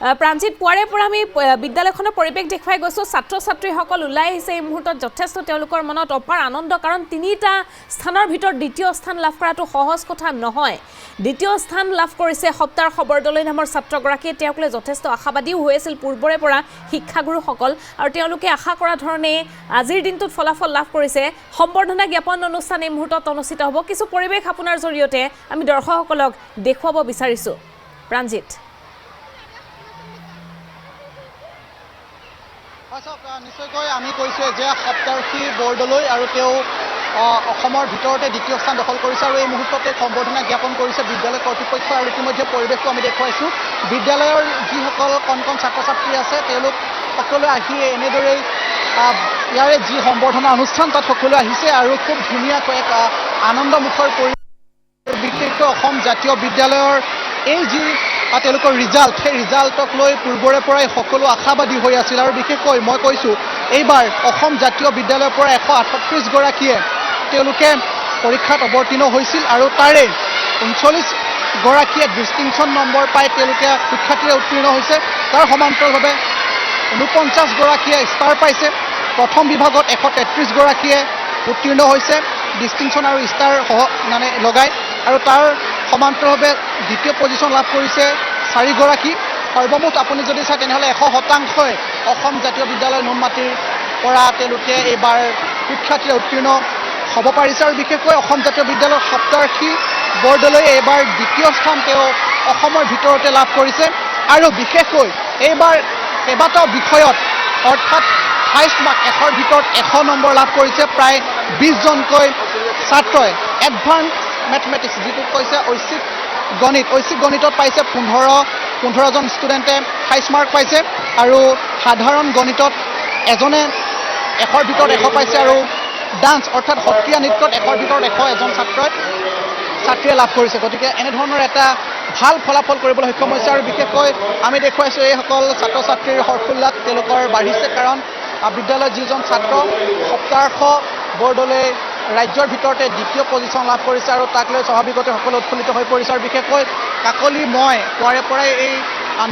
প্ৰাঞ্জিত পুৱাৰে পৰা আমি বিদ্যালয়খনৰ পৰিৱেশ দেখুৱাই গৈছোঁ ছাত্ৰ ছাত্ৰীসকল ওলাই আহিছে এই মুহূৰ্তত যথেষ্ট তেওঁলোকৰ মনত অপাৰ আনন্দ কাৰণ তিনিটা স্থানৰ ভিতৰত দ্বিতীয় স্থান লাভ কৰাটো সহজ কথা নহয় দ্বিতীয় স্থান লাভ কৰিছে সপ্তাৰ খবৰদলৈ নামৰ ছাত্ৰগৰাকীয়ে তেওঁকলৈ যথেষ্ট আশাবাদীও হৈ আছিল পূৰ্বৰে পৰা শিক্ষাগুৰুসকল আৰু তেওঁলোকে আশা কৰা ধৰণে আজিৰ দিনটোত ফলাফল লাভ কৰিছে সম্বৰ্ধনা জ্ঞাপন অনুষ্ঠান এই মুহূৰ্তত অনুষ্ঠিত হ'ব কিছু পৰিৱেশ আপোনাৰ জৰিয়তে আমি দৰ্শকসকলক দেখুৱাব বিচাৰিছোঁ প্ৰাঞ্জিত নিশ্চয়কৈ আমি কৈছোঁ যে সপ্তাৰ্ষী বৰদলৈ আৰু তেওঁ অসমৰ ভিতৰতে দ্বিতীয় স্থান দখল কৰিছে আৰু এই মুহূৰ্ততে সম্বৰ্ধনা জ্ঞাপন কৰিছে বিদ্যালয় কৰ্তৃপক্ষ আৰু ইতিমধ্যে পৰিৱেশটো আমি দেখুৱাইছোঁ বিদ্যালয়ৰ যিসকল কণ কণ ছাত্ৰ ছাত্ৰী আছে তেওঁলোক সকলোৱে আহি এনেদৰেই ইয়াৰে যি সম্বৰ্ধনা অনুষ্ঠান তাত সকলোৱে আহিছে আৰু খুব ধুনীয়াকৈ এক আনন্দমুখৰ বিশেষকৈ অসম জাতীয় বিদ্যালয়ৰ এই যি তেওঁলোকৰ ৰিজাল্ট সেই ৰিজাল্টক লৈ পূৰ্বৰে পৰাই সকলো আশাবাদী হৈ আছিল আৰু বিশেষকৈ মই কৈছোঁ এইবাৰ অসম জাতীয় বিদ্যালয়ৰ পৰা 138 গৰাকীয়ে তেওঁলোকে পৰীক্ষাত অৱতীৰ্ণ হৈছিল আৰু তাৰে 39 গৰাকীয়ে ডিষ্টিংশ্যন নম্বৰ পাই তেওঁলোকে শিক্ষাৰ্থীৰে উত্তীৰ্ণ হৈছে তাৰ সমান্তৰালভাৱে 49 গৰাকীয়ে ষ্টাৰ পাইছে প্ৰথম বিভাগত 133 গৰাকীয়ে উত্তীৰ্ণ হৈছে ডিষ্টিংশ্যন আৰু ষ্টাৰ মানে লগাই আৰু তাৰ সমান্তৰালভাৱে দ্বিতীয় পজিশ্যন লাভ কৰিছে 4 গৰাকী সৰ্বমুঠ আপুনি যদি চায় তেনেহ'লে 100%ই অসম জাতীয় বিদ্যালয় নুনমাটিৰ পৰা তেওঁলোকে এইবাৰ শিক্ষাৰ্থীৰে উত্তীৰ্ণ হ'ব পাৰিছে আৰু বিশেষকৈ অসম জাতীয় বিদ্যালয়ৰ সপ্তাৰ্ষী বৰদলৈ এইবাৰ দ্বিতীয় স্থান তেওঁ অসমৰ ভিতৰতে লাভ কৰিছে আৰু বিশেষকৈ এইবাৰ কেইবাটাও বিষয়ত অৰ্থাৎ 28 মাৰ্ক 100ৰ ভিতৰত 100 নম্বৰ লাভ কৰিছে প্ৰায় 20 জনকৈ ছাত্ৰই এডভান্স মেথমেটিক্স যিটো কৈছে ঐচ্ছিক গণিতত পাইছে 15জন ষ্টুডেণ্টে 28 মাৰ্ক পাইছে আৰু সাধাৰণ গণিতত এজনে 100ৰ ভিতৰত 100 পাইছে আৰু ডান্স অৰ্থাৎ সত্ৰীয়া নৃত্যত 100ৰ ভিতৰত 100 এজন ছাত্ৰীয়ে লাভ কৰিছে গতিকে এনেধৰণৰ এটা ভাল ফলাফল কৰিবলৈ সক্ষম হৈছে আৰু বিশেষকৈ আমি দেখুৱাইছোঁ এইসকল ছাত্ৰ ছাত্ৰীৰ হৰ্ষোল্লাস তেওঁলোকৰ বাঢ়িছে কাৰণ বিদ্যালয়ৰ যিজন ছাত্ৰ সপ্তাৰ্ষ বৰদলৈ ৰাজ্যৰ ভিতৰতে দ্বিতীয় পজিশ্যন লাভ কৰিছে আৰু তাক লৈ স্বাভাৱিকতে সকলো উৎফুল্লিত হৈ পৰিছে আৰু বিশেষকৈ কাকলি মই পুৱাৰে পৰাই এই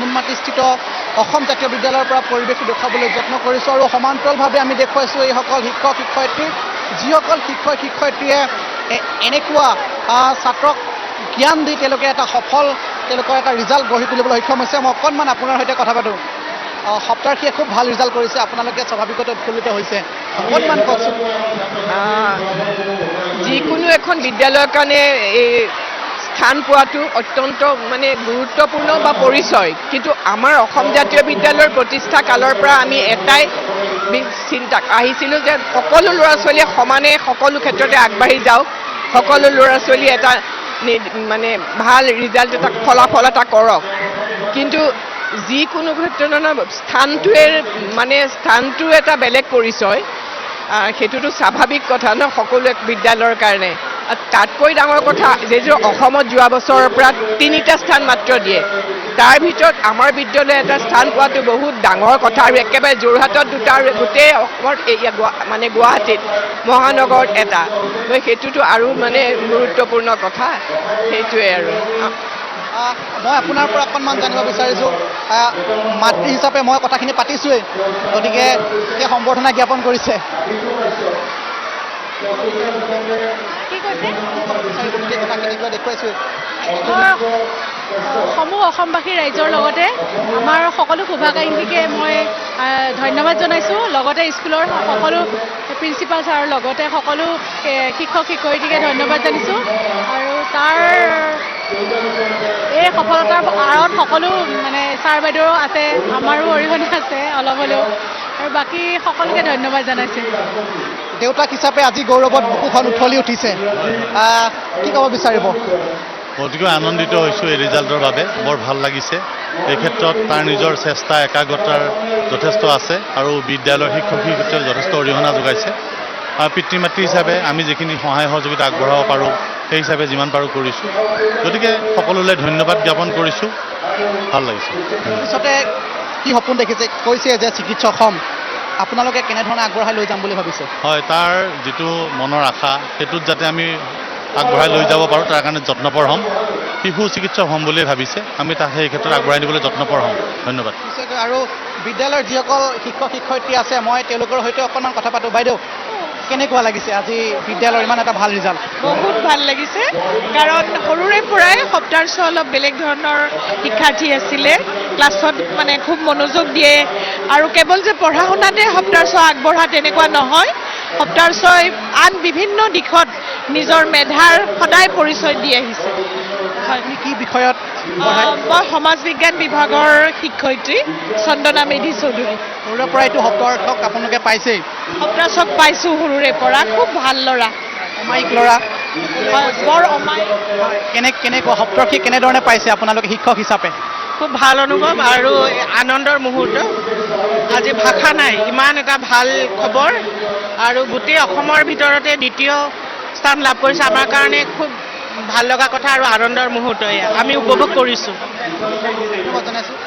নুনমাটিস্থিত অসম জাতীয় বিদ্যালয়ৰ পৰা পৰিৱেশটো দেখুৱাবলৈ যত্ন কৰিছোঁ আৰু সমান্তৰালভাৱে আমি দেখুৱাইছোঁ এইসকল শিক্ষক শিক্ষয়িত্ৰী যিসকল শিক্ষক শিক্ষয়িত্ৰীয়ে এনেকুৱা ছাত্ৰক জ্ঞান দি তেওঁলোকে এটা সফল তেওঁলোকৰ এটা ৰিজাল্ট গঢ়ি তুলিবলৈ সক্ষম হৈছে মই অকণমান আপোনাৰ সৈতে কথা পাতোঁ সপ্তাৰ্ষীয়ে খুব ভাল ৰিজাল্ট কৰিছে আপোনালোকে স্বাভাৱিকতে উৎফুল্লিত হৈছে অকণমান কওকচোন যিকোনো এখন বিদ্যালয়ৰ কাৰণে এই স্থান পোৱাটো অত্যন্ত মানে গুৰুত্বপূৰ্ণ বা পৰিচয় কিন্তু আমাৰ অসম জাতীয় বিদ্যালয়ৰ প্ৰতিষ্ঠা কালৰ পৰা আমি এটাই চিন্তা আহিছিলোঁ যে সকলো ল'ৰা ছোৱালীয়ে সমানে সকলো ক্ষেত্ৰতে আগবাঢ়ি যাওক সকলো ল'ৰা ছোৱালীয়ে এটা মানে ভাল ৰিজাল্ট এটা ফলাফল এটা কৰক কিন্তু যিকোনো ক্ষেত্ৰত স্থানটো এটা বেলেগ পৰিচয় সেইটোতো স্বাভাৱিক কথা ন সকলো বিদ্যালয়ৰ কাৰণে তাতকৈ ডাঙৰ কথা যে অসমত যোৱা বছৰৰ পৰা 3টা স্থান মাত্ৰ দিয়ে তাৰ ভিতৰত আমাৰ বিদ্যালয়ে এটা স্থান পোৱাটো বহুত ডাঙৰ কথা আৰু একেবাৰে যোৰহাটত 2টা আৰু গোটেই অসমত মানে গুৱাহাটীত মহানগৰত এটা সেইটোতো আৰু মানে গুৰুত্বপূৰ্ণ কথা সেইটোৱে আৰু মই আপোনাৰ পৰা অকণমান জানিব বিচাৰিছোঁ মাতৃ হিচাপে মই কথাখিনি পাতিছোঁৱেই গতিকে এই সম্বৰ্ধনা জ্ঞাপন কৰিছে সমূহ অসমবাসী ৰাইজৰ লগতে আমাৰ সকলো শুভাকাংক্ষীকে মই ধন্যবাদ জনাইছোঁ লগতে স্কুলৰ সকলো প্ৰিন্সিপাল ছাৰৰ লগতে সকলো শিক্ষক শিক্ষয়িত্ৰীকে ধন্যবাদ জানিছোঁ আৰু তাৰ এই সফলতাৰ আঁৰত সকলো মানে ছাৰ বাইদেউ আছে আমাৰো অৰিহণা আছে অলপ হ'লেও আৰু বাকী সকলোকে ধন্যবাদ জনাইছোঁ দেউতাক হিচাপে আজি গৌৰৱত বুকুখন উঠলি উঠিছে কি ক'ব বিচাৰিব অতিকৈ আনন্দিত হৈছোঁ এই ৰিজাল্টৰ বাবে বৰ ভাল লাগিছে এই ক্ষেত্ৰত তাৰ নিজৰ চেষ্টা একাগ্ৰতাৰ যথেষ্ট আছে আৰু বিদ্যালয়ৰ শিক্ষক শিক্ষয়িত্ৰীয়ে যথেষ্ট অৰিহণা যোগাইছে পিতৃ মাতৃ হিচাপে আমি যিখিনি সহায় সহযোগিতা আগবঢ়াব পাৰোঁ সেই হিচাপে যিমান পাৰোঁ কৰিছোঁ গতিকে সকলোলৈ ধন্যবাদ জ্ঞাপন কৰিছোঁ ভাল লাগিছে পিছতে কি সপোন দেখিছে কৈছে যে চিকিৎসক হ'ম আপোনালোকে কেনেধৰণে আগবঢ়াই লৈ যাম বুলি ভাবিছে হয় তাৰ যিটো মনৰ আশা সেইটোত যাতে আমি আগবঢ়াই লৈ যাব পাৰোঁ তাৰ কাৰণে যত্নপৰ হ'ম। শিশু চিকিৎসক হ'ম বুলি ভাবিছে, আমি তাক সেই ক্ষেত্ৰত আগবঢ়াই নিবলৈ যত্নপৰ হ'ম। ধন্যবাদ। আৰু বিদ্যালয়ৰ যিসকল শিক্ষক শিক্ষয়িত্ৰী আছে মই তেওঁলোকৰ সৈতে অকণমান কথা পাতোঁ। বাইদেউ, কেনেকুৱা লাগিছে আজি বিদ্যালয়ৰ ইমান এটা ভাল ৰিজাল্ট? বহুত ভাল লাগিছে, কাৰণ সৰুৰে পৰাই সপ্তাহাংশ অলপ বেলেগ ধৰণৰ শিক্ষাৰ্থী আছিলে, ক্লাছত মানে খুব মনোযোগ দিয়ে, আৰু কেৱল যে পঢ়া শুনাতে সপ্তাহাংশ আগবঢ়া তেনেকুৱা নহয়, সপ্তাহাংশই আন বিভিন্ন দিশত নিজৰ মেধাৰ সদায় পৰিচয় দি আহিছে। আপুনি কি বিষয়ত? মই সমাজ বিজ্ঞান বিভাগৰ শিক্ষয়িত্ৰী চন্দনা মেধি চৌধুৰী। সৰুৰে পৰা এইটো সপ্তাহাংশক আপোনালোকে পাইছেই? সপ্তাহাংশক পাইছোঁ সৰুৰে পৰা, খুব ভাল ল'ৰা, অমায়িক ল'ৰা। বৰ অমায়িক। কেনেকুৱা সপ্তাহাংশিক কেনেধৰণে পাইছে আপোনালোকে শিক্ষক হিচাপে? খুব ভাল অনুভৱ আৰু আনন্দৰ মুহূৰ্ত। আজি ভাষা নাই, ইমান এটা ভাল খবৰ, আৰু গোটেই অসমৰ ভিতৰতে দ্বিতীয় স্থান লাভ কৰিছে, আমাৰ কাৰণে খুব ভাল লগা কথা আৰু আনন্দৰ মুহূৰ্ত এয়া আমি উপভোগ কৰিছোঁ। জনাইছোঁ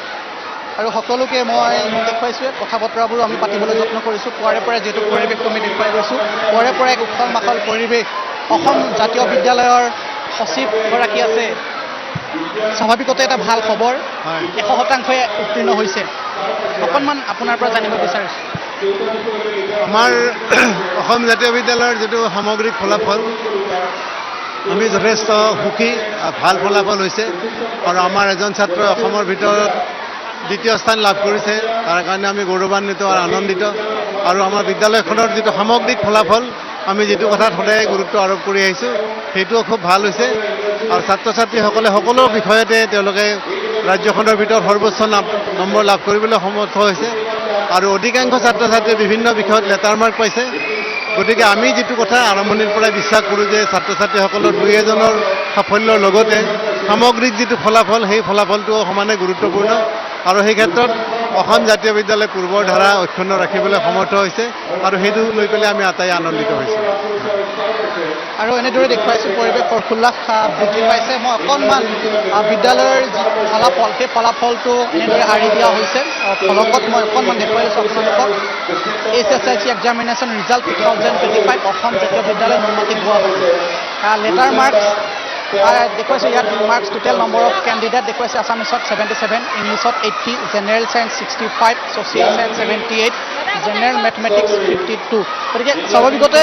আৰু সকলোকে মই দেখুৱাইছোঁ, কথা বতৰাবোৰো আমি পাতিবলৈ যত্ন কৰিছোঁ। পুৱাৰে পৰাই যিহেতু পৰিৱেশটো আমি দেখুৱাই গৈছোঁ, পুৱাৰে পৰাই এক উখল মাখল পৰিৱেশ। অসম জাতীয় বিদ্যালয়ৰ সচিবগৰাকী আছে, স্বাভাৱিকতে এটা ভাল খবৰ, 100% উত্তীৰ্ণ হৈছে। অকণমান আপোনাৰ পৰা জানিব বিচাৰিছোঁ। আমাৰ অসম জাতীয় বিদ্যালয়ৰ যিটো সামগ্ৰিক ফলাফল, আমি যথেষ্ট সুখী, ভাল ফলাফল হৈছে, আৰু আমাৰ এজন ছাত্ৰই অসমৰ ভিতৰত দ্বিতীয় স্থান লাভ কৰিছে, তাৰ কাৰণে আমি গৌৰৱান্বিত আৰু আনন্দিত। আৰু আমাৰ বিদ্যালয়খনৰ যিটো সামগ্ৰিক ফলাফল, আমি যিটো কথাত সদায় গুৰুত্ব আৰোপ কৰি আহিছোঁ, সেইটোও খুব ভাল হৈছে। আৰু ছাত্ৰ ছাত্ৰীসকলে সকলো বিষয়তে তেওঁলোকে ৰাজ্যখনৰ ভিতৰত সৰ্বোচ্চ নম্বৰ লাভ কৰিবলৈ সমৰ্থ হৈছে, আৰু অধিকাংশ ছাত্ৰ ছাত্ৰীয়ে বিভিন্ন বিষয়ত লেটাৰ মাৰ্ক পাইছে। গতিকে আমি যিটো কথা আৰম্ভণিৰ পৰাই বিশ্বাস কৰোঁ যে ছাত্ৰ ছাত্ৰীসকলৰ দুই এজনৰ সাফল্যৰ লগতে সামগ্ৰিক যিটো ফলাফল, সেই ফলাফলটোও সমানে গুৰুত্বপূৰ্ণ, আৰু সেই ক্ষেত্ৰত অসম জাতীয় বিদ্যালয় পূৰ্বৰ ধাৰা অক্ষুণ্ণ ৰাখিবলৈ সমৰ্থ হৈছে, আৰু সেইটো লৈ পেলাই আমি আটাই আনন্দিত হৈছোঁ। আৰু এনেদৰে দেখুৱাইছোঁ পৰিৱেশ হৰ্ষোল্লাস বৃদ্ধি পাইছে। মই অকণমান বিদ্যালয়ৰ যি ফলাফল, সেই ফলাফলটো এনেদৰে আঁৰি দিয়া হৈছে ফলকত মই অকণমান দেখুৱাই লৈছোঁ আপোনালোকক। SSLC এক্সামিনেশ্যন ৰিজাল্ট 2025 অসম জাতীয় বিদ্যালয় নুনমাটি গুৱাহাটী। লেটাৰ মাৰ্কছ দেখুৱাইছোঁ ইয়াত। Marks total number of candidate দেখুৱাইছে আছামিছত 77, ইংলিছত 80, general science 65, social science 78, general mathematics 52। গতিকে স্বাভাৱিকতে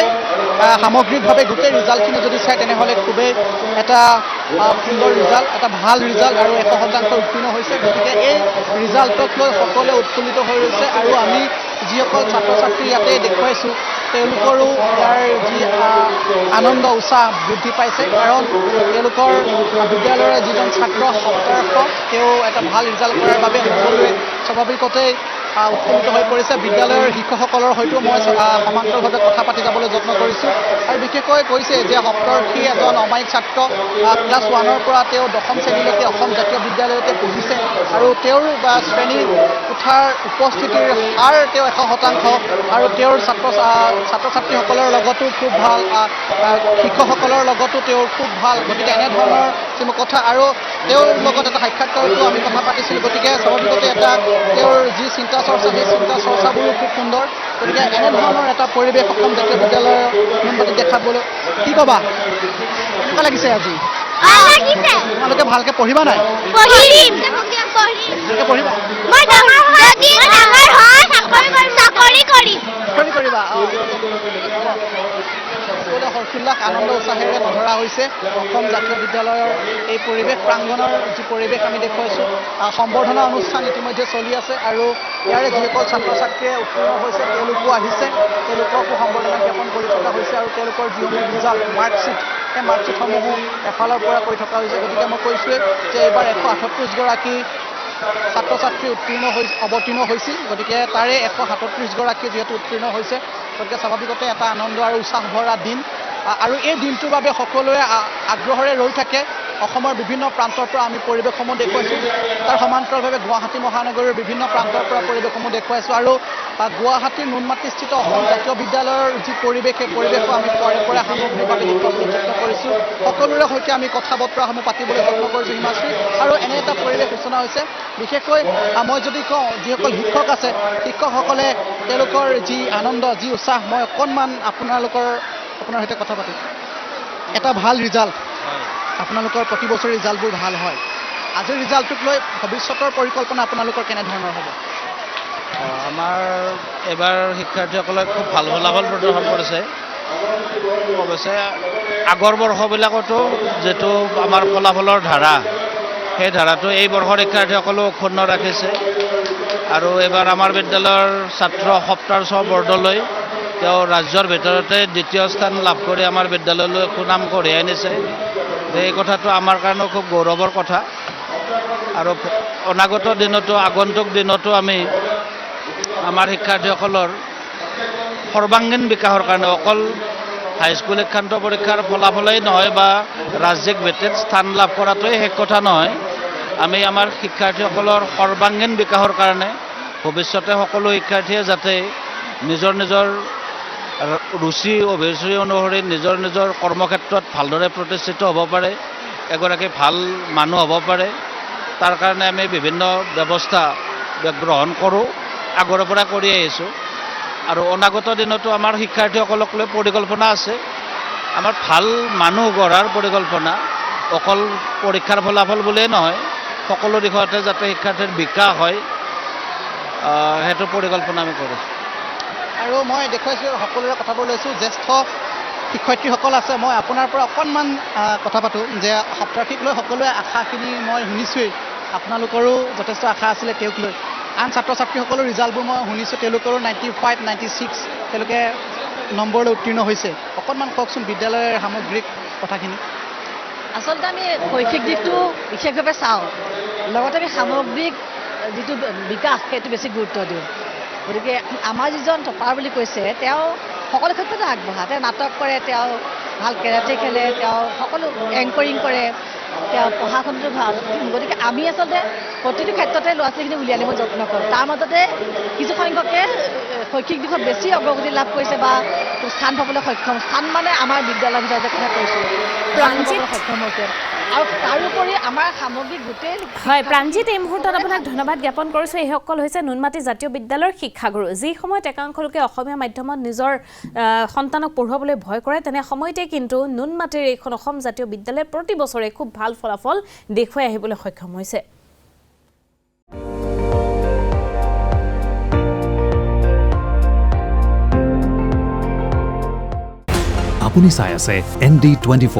সামগ্ৰিকভাৱে গোটেই ৰিজাল্টখিনি যদি চায় তেনেহ'লে খুবেই এটা সুন্দৰ ৰিজাল্ট, এটা ভাল ৰিজাল্ট, আৰু 100% উত্তীৰ্ণ হৈছে। গতিকে এই ৰিজাল্টক লৈ সকলোৱে উৎফুল্লিত হৈ ৰৈছে, আৰু আমি যিসকল ছাত্ৰ ছাত্ৰী ইয়াতে দেখুৱাইছোঁ তেওঁলোকৰো ইয়াৰ যি আনন্দ উৎসাহ বৃদ্ধি পাইছে, কাৰণ তেওঁলোকৰ বিদ্যালয়ৰে যিজন ছাত্ৰ সপ্তাহাংশ, তেওঁ এটা ভাল ৰিজাল্ট কৰাৰ বাবে সকলোৱে স্বাভাৱিকতেই উৎফুল্লিত হৈ পৰিছে। বিদ্যালয়ৰ শিক্ষকসকলৰ সৈতেও মই সমান্তৰভাৱে কথা পাতি যাবলৈ যত্ন কৰিছোঁ, আৰু বিশেষকৈ কৈছে যে সপ্তাহাংশী এজন অমায়িক ছাত্ৰ, ক্লাছ 1ৰ পৰা তেওঁ 10ম শ্ৰেণীলৈকে অসম জাতীয় বিদ্যালয়তে পঢ়িছে, আৰু তেওঁৰ শ্ৰেণী কোঠাৰ উপস্থিতিৰ হাৰ তেওঁ 100%, আৰু তেওঁৰ ছাত্ৰ ছাত্ৰীসকলৰ লগতো খুব ভাল, শিক্ষকসকলৰ লগতো তেওঁৰ খুব ভাল। গতিকে এনেধৰণৰ যিবোৰ কথা, আৰু তেওঁৰ লগত এটা সাক্ষাৎকাৰতো আমি কথা পাতিছিলোঁ। গতিকে স্বাভাৱিকতে এটা তেওঁৰ যি চিন্তা চৰ্চা, সেই চিন্তা চৰ্চাবোৰো খুব সুন্দৰ। গতিকে এনেধৰণৰ এটা পৰিৱেশ অসম জাতীয় বিদ্যালয়ৰ নুনমাটিত দেখাবলৈ কি ক'বা? কেনেকুৱা লাগিছে আজি? তোমালোকে ভালকৈ পঢ়িবা নাই? পঢ়িবা, চাকৰি কৰিবা। সকলোৱে হৰ্ষোল্লাস আনন্দ উৎসাহেৰে নধৰা হৈছে অসম জাতীয় বিদ্যালয়ৰ এই পৰিৱেশ প্ৰাংগণৰ যি পৰিৱেশ আমি দেখুৱাইছোঁ। সম্বৰ্ধনা অনুষ্ঠান ইতিমধ্যে চলি আছে, আৰু ইয়াৰে যিসকল ছাত্ৰ ছাত্ৰীয়ে উত্তীৰ্ণ হৈছে তেওঁলোকো আহিছে, তেওঁলোককো সম্বৰ্ধনা জ্ঞাপন কৰি থকা হৈছে, আৰু তেওঁলোকৰ যিসমূহ ৰিজাল্ট মাৰ্কশ্বিট, সেই মাৰ্কশ্বিটসমূহো এফালৰ পৰা কৰি থকা হৈছে। গতিকে মই কৈছোঁৱেই যে এইবাৰ 138গৰাকী ছাত্ৰ ছাত্ৰী অৱতীৰ্ণ হৈছিল, গতিকে তাৰে 137গৰাকী যিহেতু উত্তীৰ্ণ হৈছে, গতিকে স্বাভাৱিকতে এটা আনন্দ আৰু উৎসাহ ভৰা দিন, আৰু এই দিনটোৰ বাবে সকলোৱে আগ্ৰহেৰে ৰৈ থাকে। অসমৰ বিভিন্ন প্ৰান্তৰ পৰা আমি পৰিৱেশসমূহ দেখুৱাইছোঁ, তাৰ সমান্তৰালভাৱে গুৱাহাটী মহানগৰীৰ বিভিন্ন প্ৰান্তৰ পৰা পৰিৱেশসমূহ দেখুৱাইছোঁ, আৰু গুৱাহাটীৰ নুনমাটিস্থিত অসম জাতীয় বিদ্যালয়ৰ যি পৰিৱেশ, সেই পৰিৱেশো আমি পৰে পৰে সামগ্ৰিকভাৱে দেখুৱাবলৈ যত্ন কৰিছোঁ। সকলোৰে সৈতে আমি কথা বতৰাসমূহ পাতিবলৈ যত্ন কৰিছোঁ হিমাশ্ৰী, আৰু এনে এটা পৰিৱেশ সূচনা হৈছে। বিশেষকৈ মই যদি কওঁ, যিসকল শিক্ষক আছে, শিক্ষকসকলে তেওঁলোকৰ যি আনন্দ, যি উৎসাহ, মই অকণমান আপোনাৰ সৈতে কথা পাতিম। এটা ভাল ৰিজাল্ট আপোনালোকৰ প্ৰতি বছৰে ৰিজাল্টবোৰ ভাল হয় আজিৰ ৰিজাল্টটোক লৈ ভৱিষ্যতৰ পৰিকল্পনা আপোনালোকৰ কেনেধৰণৰ হ'ব আমাৰ এবাৰ শিক্ষাৰ্থীসকলে খুব ভাল ফলাফল প্ৰদৰ্শন কৰিছে অৱশ্যে আগৰ বৰ্ষবিলাকতো যিটো আমাৰ ফলাফলৰ ধাৰা সেই ধাৰাটো এই বৰ্ষৰ শিক্ষাৰ্থীসকলেও অক্ষুণ্ণ ৰাখিছে আৰু এইবাৰ আমাৰ বিদ্যালয়ৰ ছাত্ৰ সপ্তাৰশ বৰদলৈ তেওঁ ৰাজ্যৰ ভিতৰতে দ্বিতীয় স্থান লাভ কৰি আমাৰ বিদ্যালয়লৈ সুনাম কঢ়িয়াই আনিছে এই কথাটো আমাৰ কাৰণেও খুব গৌৰৱৰ কথা আৰু অনাগত দিনতো আগন্তুক দিনতো আমি আমাৰ শিক্ষাৰ্থীসকলৰ সৰ্বাংগীন বিকাশৰ কাৰণে অকল হাইস্কুল শিক্ষান্ত পৰীক্ষাৰ ফলাফলেই নহয় বা ৰাজ্যিক ভিত্তিত স্থান লাভ কৰাটোৱেই শেষ কথা নহয় আমি আমাৰ শিক্ষাৰ্থীসকলৰ সৰ্বাংগীন বিকাশৰ কাৰণে ভৱিষ্যতে সকলো শিক্ষাৰ্থীয়ে যাতে নিজৰ নিজৰ ৰুচি অভিৰুচি অনুসৰি নিজৰ নিজৰ কৰ্মক্ষেত্ৰত ভালদৰে প্ৰতিষ্ঠিত হ'ব পাৰে এগৰাকী ভাল মানুহ হ'ব পাৰে তাৰ কাৰণে আমি বিভিন্ন ব্যৱস্থা গ্ৰহণ কৰোঁ আগৰ পৰা কৰি আহিছোঁ আৰু অনাগত দিনতো আমাৰ শিক্ষাৰ্থীসকলক লৈ পৰিকল্পনা আছে আমাৰ ভাল মানুহ গঢ়াৰ পৰিকল্পনা অকল পৰীক্ষাৰ ফলাফল বুলিয়েই নহয় সকলো দিশতে যাতে শিক্ষাৰ্থীৰ বিকাশ হয় সেইটো পৰিকল্পনা আমি কৰোঁ আৰু মই দেখুৱাইছোঁ সকলোৰে কথাবোৰ লৈছোঁ জ্যেষ্ঠ শিক্ষয়িত্ৰীসকল আছে মই আপোনাৰ পৰা অকণমান কথা পাতোঁ যে সপ্তাহীক লৈ সকলোৱে আশাখিনি মই শুনিছোঁৱেই আপোনালোকৰো যথেষ্ট আশা আছিলে তেওঁক লৈ আন ছাত্ৰ ছাত্ৰীসকলৰ ৰিজাল্টবোৰ মই শুনিছোঁ তেওঁলোকৰো 95, 96 তেওঁলোকে নম্বৰলৈ উত্তীৰ্ণ হৈছে অকণমান কওকচোন বিদ্যালয়ৰ সামগ্ৰিক কথাখিনি আচলতে আমি শৈক্ষিক দিশটো বিশেষভাৱে চাওঁ লগতে আমি সামগ্ৰিক যিটো বিকাশ সেইটো বেছি গুৰুত্ব দিওঁ গতিকে আমাৰ যিজন টপাৰ বুলি কৈছে তেওঁ সকলো ক্ষেত্ৰতে আগবঢ়া তেওঁ নাটক কৰে তেওঁ ভাল কেৰাটে খেলে তেওঁ সকলো এংকৰিং কৰে তেওঁ পঢ়া শুনাটো ভাল গতিকে আমি আচলতে প্ৰতিটো ক্ষেত্ৰতে ল'ৰা ছোৱালীখিনি উলিয়াই আনিব যত্ন কৰোঁ তাৰ মাজতে কিছু সংখ্যকে শৈক্ষিক দিশত বেছি অগ্ৰগতি লাভ কৰিছে বা স্থান পাবলৈ সক্ষম স্থান মানে আমাৰ বিদ্যালয়ৰ ভিতৰতে কথা কৈছোঁ সক্ষম হৈছে আৰু তাৰোপৰি আমাৰ সামগ্ৰিক গোটেই হয় প্ৰাঞ্জিত এই মুহূৰ্তত আপোনাক ধন্যবাদ জ্ঞাপন কৰিছোঁ এইসকল হৈছে নুনমাটি জাতীয় বিদ্যালয়ৰ শিক্ষাগুৰু যি সময়ত একাংশ লোকে অসমীয়া মাধ্যমত নিজৰ সন্তানক পঢ়ুৱাবলৈ ভয় কৰে তেনে সময়তে কিন্তু নুনমাটিৰ এইখন অসম জাতীয় বিদ্যালয়ে প্ৰতি বছৰে খুব ভাল ফলাফল দেখুৱাই আহিবলৈ সক্ষম হৈছে আপুনি চাই আছে ND24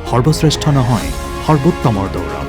সৰ্বশ্ৰেষ্ঠ নহয় সৰ্বোত্তমৰ দৌৰ